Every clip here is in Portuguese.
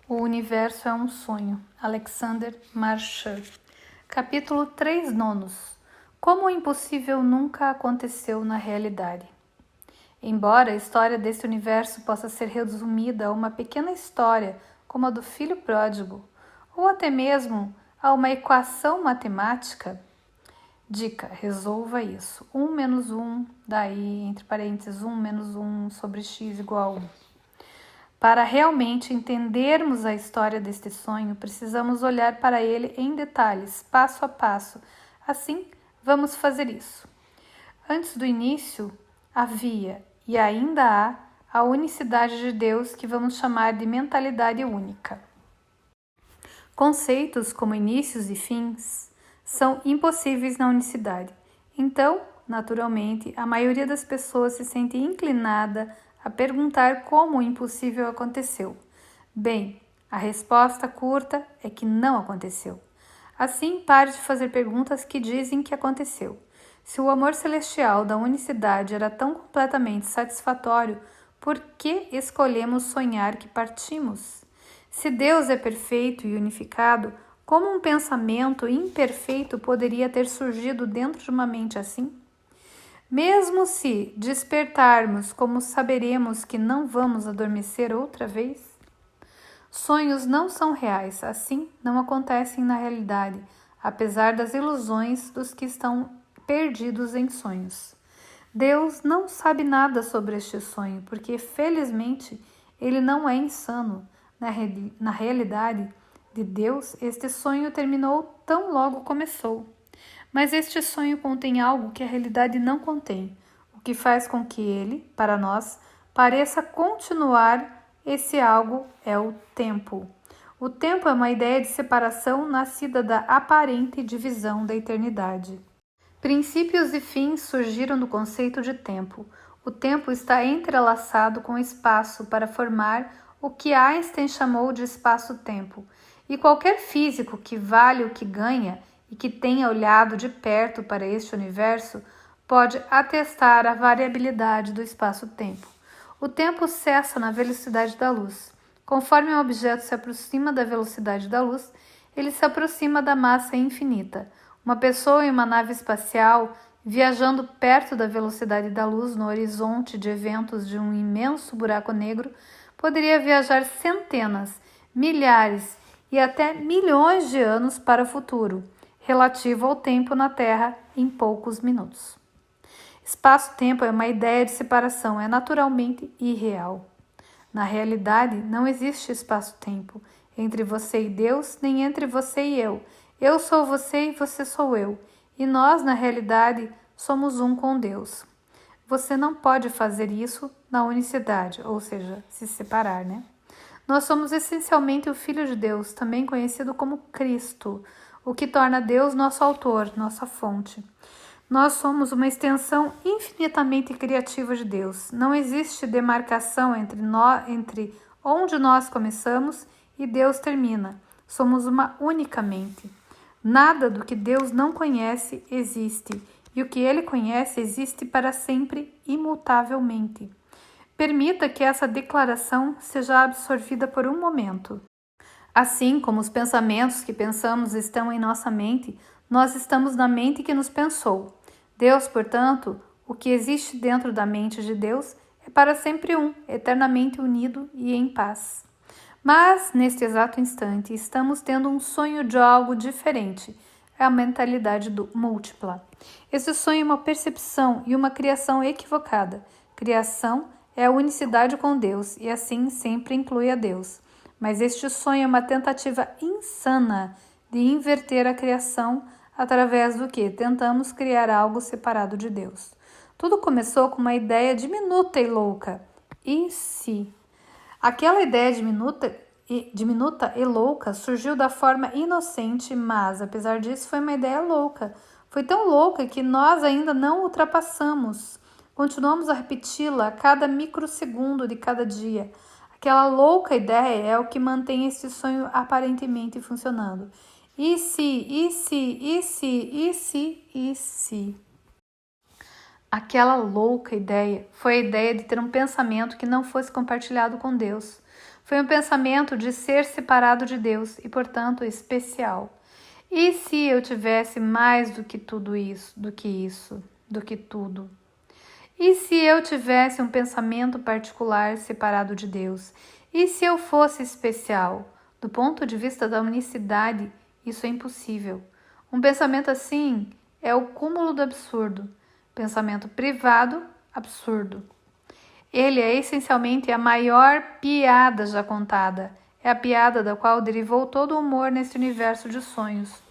O universo é um sonho. Alexander Marshall. Capítulo 3/9. Como o impossível nunca aconteceu na realidade. Embora a história deste universo possa ser resumida a uma pequena história como a do filho pródigo, ou até mesmo a uma equação matemática, dica, resolva isso. 1 menos 1, daí, entre parênteses, 1 menos 1 sobre x igual a 1. Para realmente entendermos a história deste sonho, precisamos olhar para ele em detalhes, passo a passo. Assim, vamos fazer isso. Antes do início, havia e ainda há a unicidade de Deus que vamos chamar de mentalidade única. Conceitos como inícios e fins são impossíveis na unicidade. Então, naturalmente, a maioria das pessoas se sente inclinada a perguntar como o impossível aconteceu. Bem, a resposta curta é que não aconteceu. Assim, pare de fazer perguntas que dizem que aconteceu. Se o amor celestial da unicidade era tão completamente satisfatório, por que escolhemos sonhar que partimos? Se Deus é perfeito e unificado, como um pensamento imperfeito poderia ter surgido dentro de uma mente assim? Mesmo se despertarmos, como saberemos que não vamos adormecer outra vez? Sonhos não são reais, assim não acontecem na realidade, apesar das ilusões dos que estão perdidos em sonhos. Deus não sabe nada sobre este sonho, porque, felizmente, ele não é insano. Na realidade de Deus, este sonho terminou tão logo começou. Mas este sonho contém algo que a realidade não contém, o que faz com que ele, para nós, pareça continuar. Esse algo é o tempo. O tempo é uma ideia de separação nascida da aparente divisão da eternidade. Princípios e fins surgiram do conceito de tempo. O tempo está entrelaçado com o espaço para formar o que Einstein chamou de espaço-tempo, e qualquer físico que vale o que ganha e que tenha olhado de perto para este universo pode atestar a variabilidade do espaço-tempo. O tempo cessa na velocidade da luz. Conforme um objeto se aproxima da velocidade da luz, ele se aproxima da massa infinita. Uma pessoa em uma nave espacial, viajando perto da velocidade da luz no horizonte de eventos de um imenso buraco negro, poderia viajar centenas, milhares e até milhões de anos para o futuro, relativo ao tempo na Terra em poucos minutos. Espaço-tempo é uma ideia de separação, é naturalmente irreal. Na realidade, não existe espaço-tempo entre você e Deus, nem entre você e eu. Eu sou você e você sou eu. E nós, na realidade, somos um com Deus. Você não pode fazer isso na unicidade, ou seja, se separar, né? Nós somos essencialmente o Filho de Deus, também conhecido como Cristo, o que torna Deus nosso autor, nossa fonte. Nós somos uma extensão infinitamente criativa de Deus. Não existe demarcação entre onde nós começamos e Deus termina. Somos uma única mente. Nada do que Deus não conhece existe, e o que Ele conhece existe para sempre, imutavelmente. Permita que essa declaração seja absorvida por um momento. Assim como os pensamentos que pensamos estão em nossa mente, nós estamos na mente que nos pensou. Deus, portanto, o que existe dentro da mente de Deus é para sempre um, eternamente unido e em paz. Mas, neste exato instante, estamos tendo um sonho de algo diferente. É a mentalidade múltipla. Esse sonho é uma percepção e uma criação equivocada. Criação é a unicidade com Deus e assim sempre inclui a Deus. Mas este sonho é uma tentativa insana de inverter a criação através do que tentamos criar algo separado de Deus. Tudo começou com uma ideia diminuta e louca. E se? Aquela ideia diminuta e louca surgiu da forma inocente, mas, apesar disso, foi uma ideia louca. Foi tão louca que nós ainda não ultrapassamos. Continuamos a repeti-la a cada microsegundo de cada dia. Aquela louca ideia é o que mantém esse sonho aparentemente funcionando. E se? Aquela louca ideia foi a ideia de ter um pensamento que não fosse compartilhado com Deus. Foi um pensamento de ser separado de Deus e, portanto, especial. E se eu tivesse mais do que tudo isso, do que tudo? E se eu tivesse um pensamento particular separado de Deus? E se eu fosse especial? Do ponto de vista da unicidade, isso é impossível. Um pensamento assim é o cúmulo do absurdo. Pensamento privado, absurdo. Ele é essencialmente a maior piada já contada. É a piada da qual derivou todo o humor nesse universo de sonhos.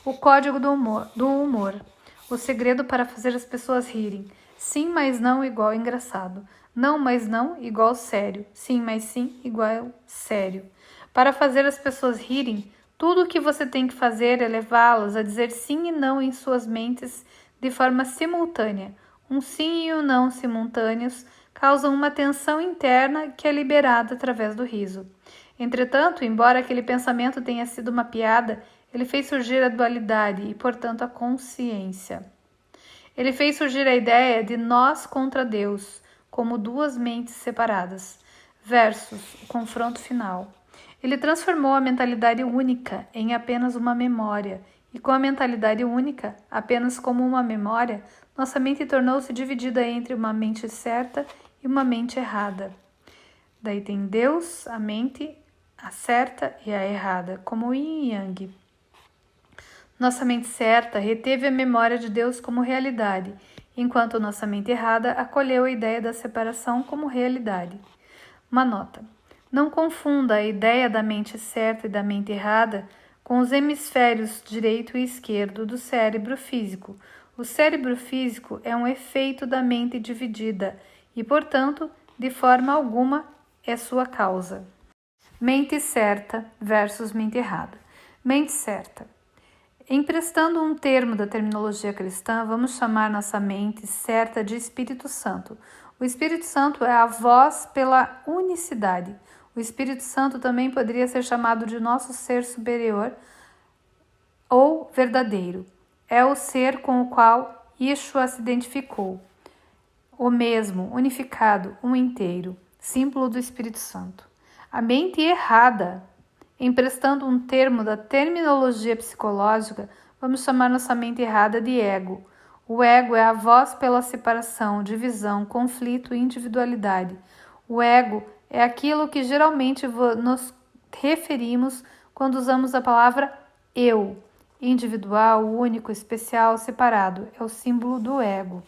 O código do humor. O segredo para fazer as pessoas rirem. Sim, mas não igual engraçado. Não, mas não igual sério. Sim, mas sim igual sério. Para fazer as pessoas rirem, tudo o que você tem que fazer é levá-las a dizer sim e não em suas mentes de forma simultânea. Um sim e um não simultâneos causam uma tensão interna que é liberada através do riso. Entretanto, embora aquele pensamento tenha sido uma piada, ele fez surgir a dualidade e, portanto, a consciência. Ele fez surgir a ideia de nós contra Deus, como duas mentes separadas, versus o confronto final. Ele transformou a mentalidade única em apenas uma memória, e com a mentalidade única, apenas como uma memória, nossa mente tornou-se dividida entre uma mente certa e uma mente errada. Daí tem Deus, a mente, a certa e a errada, como o yin e yang. Nossa mente certa reteve a memória de Deus como realidade, enquanto nossa mente errada acolheu a ideia da separação como realidade. Uma nota. Não confunda a ideia da mente certa e da mente errada com os hemisférios direito e esquerdo do cérebro físico. O cérebro físico é um efeito da mente dividida e, portanto, de forma alguma é sua causa. Mente certa versus mente errada. Mente certa. Emprestando um termo da terminologia cristã, vamos chamar nossa mente certa de Espírito Santo. O Espírito Santo é a voz pela unicidade. O Espírito Santo também poderia ser chamado de nosso ser superior ou verdadeiro. É o ser com o qual Yeshua se identificou. O mesmo, unificado, um inteiro, símbolo do Espírito Santo. A mente errada. Emprestando um termo da terminologia psicológica, vamos chamar nossa mente errada de ego. O ego é a voz pela separação, divisão, conflito e individualidade. O ego é aquilo que geralmente nos referimos quando usamos a palavra eu. Individual, único, especial, separado. É o símbolo do ego.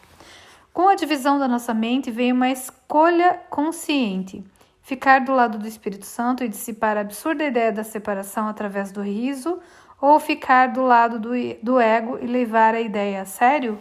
Com a divisão da nossa mente veio uma escolha consciente. Ficar do lado do Espírito Santo e dissipar a absurda ideia da separação através do riso, ou ficar do lado do ego e levar a ideia a sério?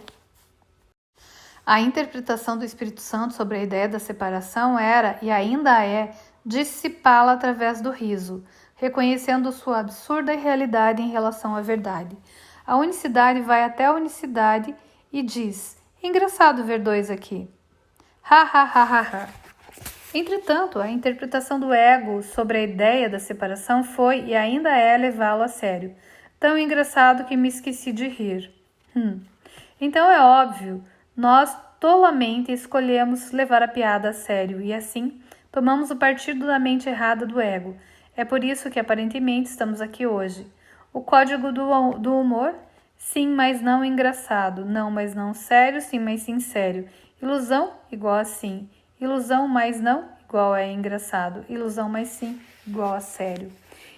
A interpretação do Espírito Santo sobre a ideia da separação era, e ainda é, dissipá-la através do riso, reconhecendo sua absurda irrealidade em relação à verdade. A unicidade vai até a unicidade e diz: engraçado ver dois aqui. Ha, ha, ha, ha, ha. Entretanto, a interpretação do ego sobre a ideia da separação foi e ainda é levá-lo a sério. Tão engraçado que me esqueci de rir. Então é óbvio, nós tolamente escolhemos levar a piada a sério e assim tomamos o partido da mente errada do ego. É por isso que aparentemente estamos aqui hoje. O código do humor? Sim, mas não engraçado. Não, mas não sério. Sim, mas sim sério. Ilusão igual a sim. Ilusão mais não igual a engraçado. Ilusão mais sim igual a sério.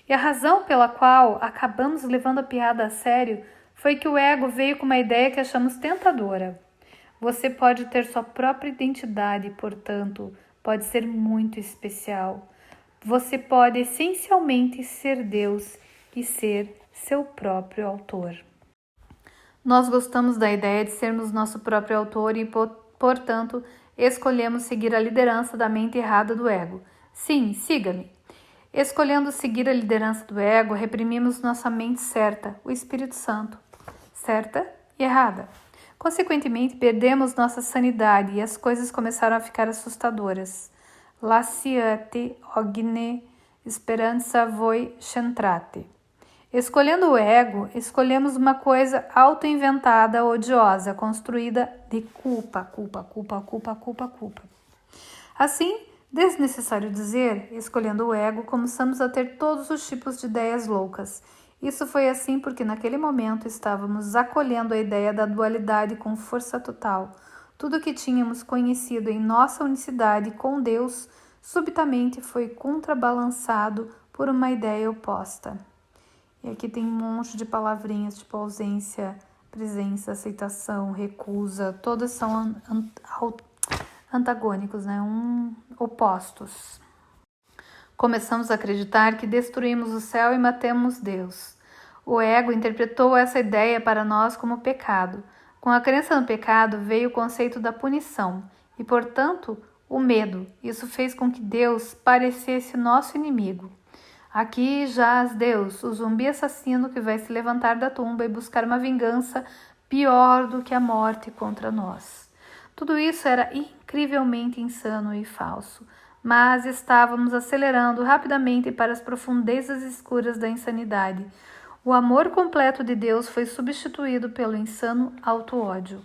E a razão pela qual acabamos levando a piada a sério foi que o ego veio com uma ideia que achamos tentadora. Você pode ter sua própria identidade, portanto, pode ser muito especial. Você pode essencialmente ser Deus e ser seu próprio autor. Nós gostamos da ideia de sermos nosso próprio autor e, portanto, escolhemos seguir a liderança da mente errada do ego. Sim, siga-me. Escolhendo seguir a liderança do ego, reprimimos nossa mente certa, o Espírito Santo, certa e errada. Consequentemente, perdemos nossa sanidade e as coisas começaram a ficar assustadoras. Lasciate ogne speranza voi centrate. Escolhendo o ego, escolhemos uma coisa auto-inventada, odiosa, construída de culpa. Assim, Desnecessário dizer, escolhendo o ego, começamos a ter todos os tipos de ideias loucas. Isso foi assim porque naquele momento estávamos acolhendo a ideia da dualidade com força total. Tudo que tínhamos conhecido em nossa unicidade com Deus subitamente foi contrabalançado por uma ideia oposta. E aqui tem um monte de palavrinhas tipo ausência, presença, aceitação, recusa, todas são antagônicos, né? Opostos. Começamos a acreditar que destruímos o céu e matemos Deus. O ego interpretou essa ideia para nós como pecado. Com a crença no pecado veio o conceito da punição e, portanto, o medo. Isso fez com que Deus parecesse nosso inimigo. Aqui jaz Deus, o zumbi assassino que vai se levantar da tumba e buscar uma vingança pior do que a morte contra nós. Tudo isso era incrivelmente insano e falso, mas estávamos acelerando rapidamente para as profundezas escuras da insanidade. O amor completo de Deus foi substituído pelo insano auto-ódio.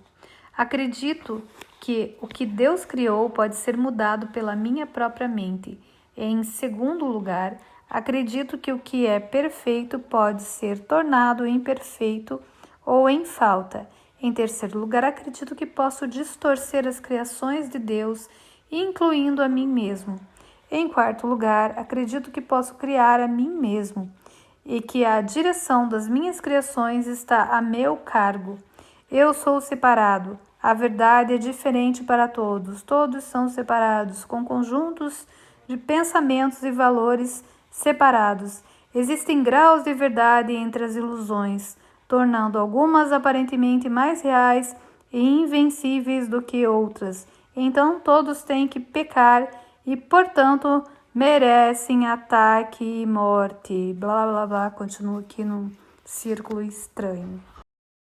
Acredito que o que Deus criou pode ser mudado pela minha própria mente. Em segundo lugar, acredito que o que é perfeito pode ser tornado imperfeito ou em falta. Em terceiro lugar, acredito que posso distorcer as criações de Deus, incluindo a mim mesmo. Em quarto lugar, acredito que posso criar a mim mesmo e que a direção das minhas criações está a meu cargo. Eu sou separado. A verdade é diferente para todos. Todos são separados, com conjuntos de pensamentos e valores separados. Existem graus de verdade entre as ilusões, tornando algumas aparentemente mais reais e invencíveis do que outras. Então todos têm que pecar e, portanto, merecem ataque e morte. Blá blá blá, continua aqui num círculo estranho.